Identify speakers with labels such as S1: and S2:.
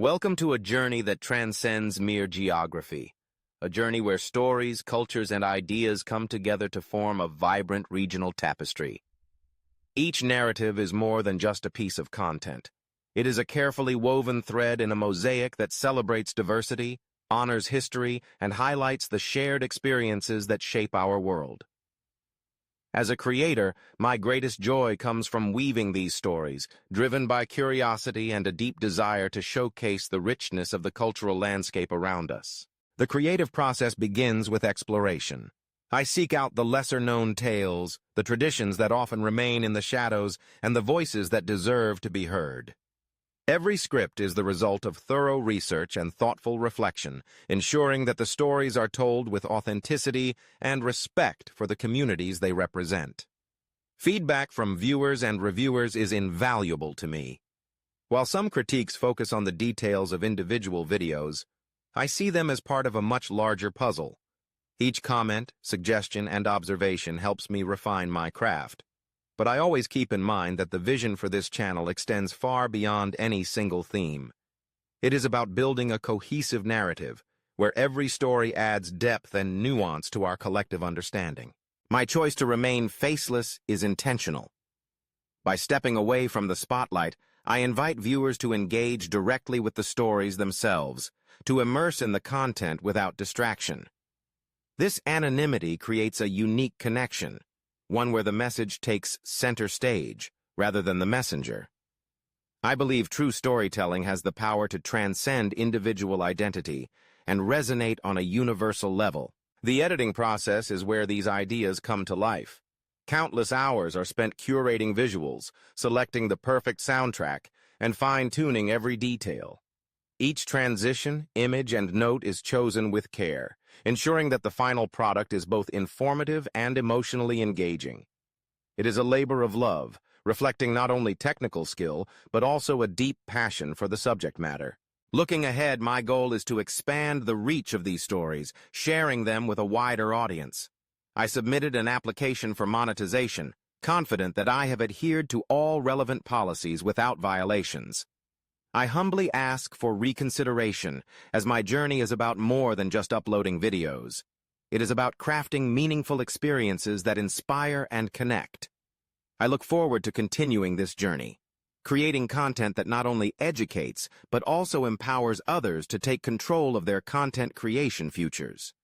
S1: Welcome to a journey that transcends mere geography, a journey where stories, cultures, and ideas come together to form a vibrant regional tapestry. Each narrative is more than just a piece of content. It is a carefully woven thread in a mosaic that celebrates diversity, honors history, and highlights the shared experiences that shape our world. As a creator, my greatest joy comes from weaving these stories, driven by curiosity and a deep desire to showcase the richness of the cultural landscape around us. The creative process begins with exploration. I seek out the lesser-known tales, the traditions that often remain in the shadows, and the voices that deserve to be heard. Every script is the result of thorough research and thoughtful reflection, ensuring that the stories are told with authenticity and respect for the communities they represent. Feedback from viewers and reviewers is invaluable to me. While some critiques focus on the details of individual videos, I see them as part of a much larger puzzle. Each comment, suggestion, and observation helps me refine my craft. But I always keep in mind that the vision for this channel extends far beyond any single theme. It is about building a cohesive narrative, where every story adds depth and nuance to our collective understanding. My choice to remain faceless is intentional. By stepping away from the spotlight, I invite viewers to engage directly with the stories themselves, to immerse in the content without distraction. This anonymity creates a unique connection, one where the message takes center stage rather than the messenger. I believe true storytelling has the power to transcend individual identity and resonate on a universal level. The editing process is where these ideas come to life. Countless hours are spent curating visuals, selecting the perfect soundtrack, and fine-tuning every detail. Each transition, image, and note is chosen with care, ensuring that the final product is both informative and emotionally engaging. It is a labor of love, reflecting not only technical skill, but also a deep passion for the subject matter. Looking ahead, my goal is to expand the reach of these stories, sharing them with a wider audience. I submitted an application for monetization, confident that I have adhered to all relevant policies without violations. I humbly ask for reconsideration, as my journey is about more than just uploading videos. It is about crafting meaningful experiences that inspire and connect. I look forward to continuing this journey, creating content that not only educates, but also empowers others to take control of their content creation futures.